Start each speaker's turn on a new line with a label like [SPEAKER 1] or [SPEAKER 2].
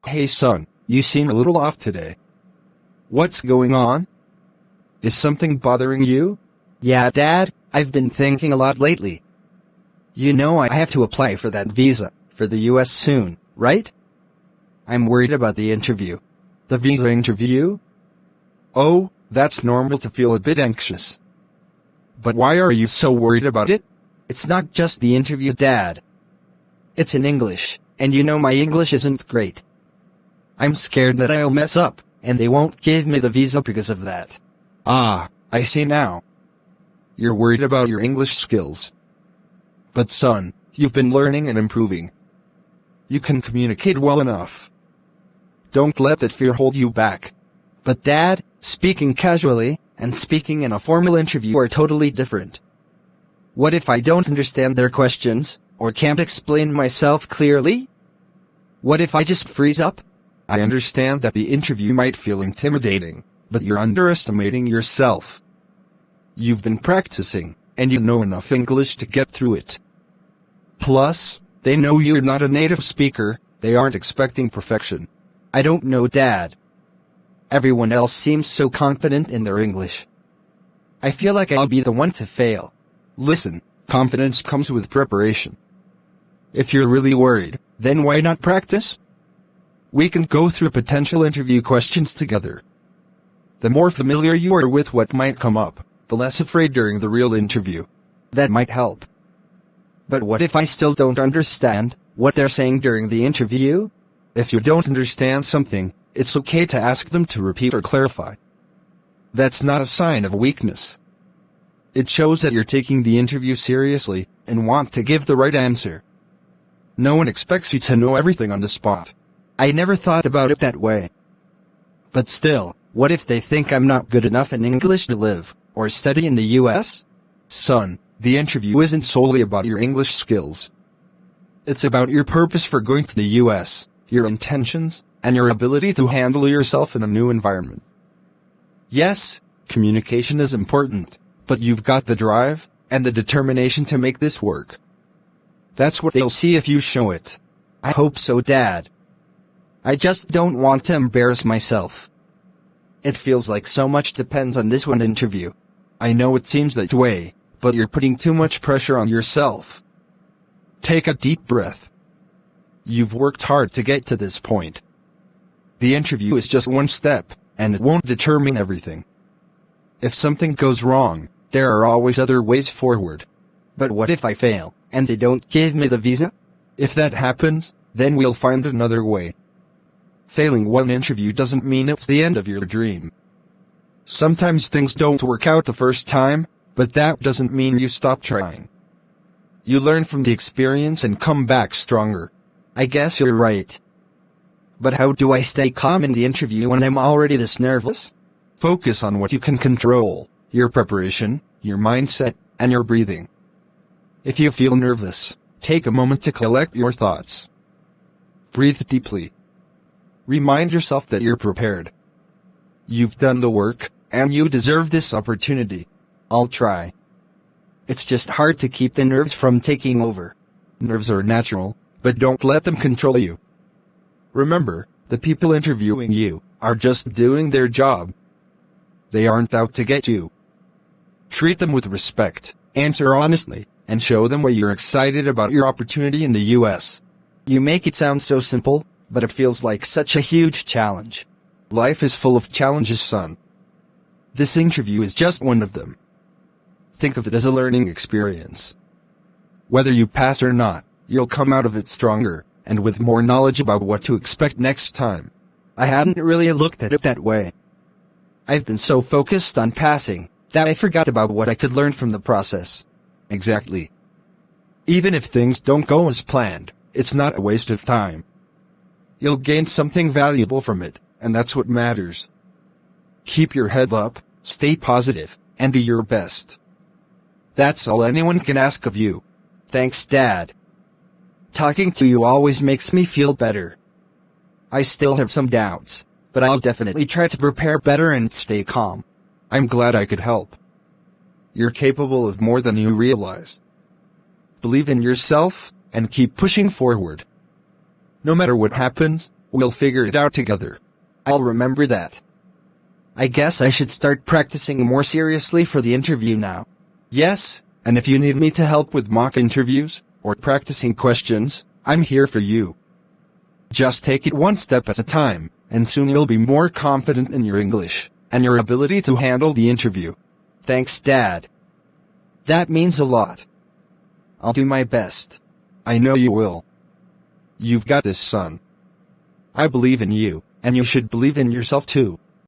[SPEAKER 1] Hey son, you seem a little off today. What's going on? Is something bothering you?
[SPEAKER 2] Yeah, Dad, I've been thinking a lot lately. You know I have to apply for that visa for the US soon, right? I'm worried about the interview.
[SPEAKER 1] The visa interview? Oh, that's normal to feel a bit anxious. But why are you so worried about it?
[SPEAKER 2] It's not just the interview, Dad. It's in English, and you know my English isn't great. I'm scared that I'll mess up, and they won't give me the visa because of that.
[SPEAKER 1] Ah, I see now. You're worried about your English skills. But son, you've been learning and improving. You can communicate well enough. Don't let that fear hold you back.
[SPEAKER 2] But Dad, speaking casually and speaking in a formal interview are totally different. What if I don't understand their questions, or can't explain myself clearly? What if I just freeze up?
[SPEAKER 1] I understand that the interview might feel intimidating, but you're underestimating yourself. You've been practicing, and you know enough English to get through it. Plus, they know you're not a native speaker, they aren't expecting perfection.
[SPEAKER 2] I don't know, Dad. Everyone else seems so confident in their English. I feel like I'll be the one to fail.
[SPEAKER 1] Listen, confidence comes with preparation. If you're really worried, then why not practice? We can go through potential interview questions together. The more familiar you are with what might come up, the less afraid during the real interview.
[SPEAKER 2] That might help. But what if I still don't understand what they're saying during the interview?
[SPEAKER 1] If you don't understand something, it's okay to ask them to repeat or clarify. That's not a sign of weakness. It shows that you're taking the interview seriously and want to give the right answer. No one expects you to know everything on the spot.
[SPEAKER 2] I never thought about it that way. But still, what if they think I'm not good enough in English to live or study in the US?
[SPEAKER 1] Son, the interview isn't solely about your English skills. It's about your purpose for going to the US, your intentions, and your ability to handle yourself in a new environment. Yes, communication is important, but you've got the drive and the determination to make this work. That's what they'll see if you show it.
[SPEAKER 2] I hope so, Dad. I just don't want to embarrass myself. It feels like so much depends on this one interview.
[SPEAKER 1] I know it seems that way, but you're putting too much pressure on yourself. Take a deep breath. You've worked hard to get to this point. The interview is just one step, and it won't determine everything. If something goes wrong, there are always other ways forward.
[SPEAKER 2] But what if I fail, and they don't give me the visa?
[SPEAKER 1] If that happens, then we'll find another way. Failing one interview doesn't mean it's the end of your dream. Sometimes things don't work out the first time, but that doesn't mean you stop trying. You learn from the experience and come back stronger.
[SPEAKER 2] I guess you're right. But how do I stay calm in the interview when I'm already this nervous?
[SPEAKER 1] Focus on what you can control, your preparation, your mindset, and your breathing. If you feel nervous, take a moment to collect your thoughts. Breathe deeply. Remind yourself that you're prepared. You've done the work, and you deserve this opportunity.
[SPEAKER 2] I'll try. It's just hard to keep the nerves from taking over.
[SPEAKER 1] Nerves are natural, but don't let them control you. Remember, the people interviewing you are just doing their job. They aren't out to get you. Treat them with respect, answer honestly, and show them why you're excited about your opportunity in the US.
[SPEAKER 2] You make it sound so simple, but it feels like such a huge challenge.
[SPEAKER 1] Life is full of challenges, son. This interview is just one of them. Think of it as a learning experience. Whether you pass or not, you'll come out of it stronger, and with more knowledge about what to expect next time.
[SPEAKER 2] I hadn't really looked at it that way. I've been so focused on passing, that I forgot about what I could learn from the process.
[SPEAKER 1] Exactly. Even if things don't go as planned, it's not a waste of time. You'll gain something valuable from it, and that's what matters. Keep your head up, stay positive, and do your best. That's all anyone can ask of you.
[SPEAKER 2] Thanks, Dad. Talking to you always makes me feel better. I still have some doubts, but I'll definitely try to prepare better and stay calm.
[SPEAKER 1] I'm glad I could help. You're capable of more than you realize. Believe in yourself, and keep pushing forward. No matter what happens, We'll figure it out together.
[SPEAKER 2] I'll remember that. I guess I should start practicing more seriously for the interview now.
[SPEAKER 1] Yes, and if you need me to help with mock interviews, or practicing questions, I'm here for you. Just take it one step at a time, and soon you'll be more confident in your English, and your ability to handle the interview.
[SPEAKER 2] Thanks, Dad. That means a lot. I'll do my best.
[SPEAKER 1] I know you will. You've got this, son. I believe in you, and you should believe in yourself too.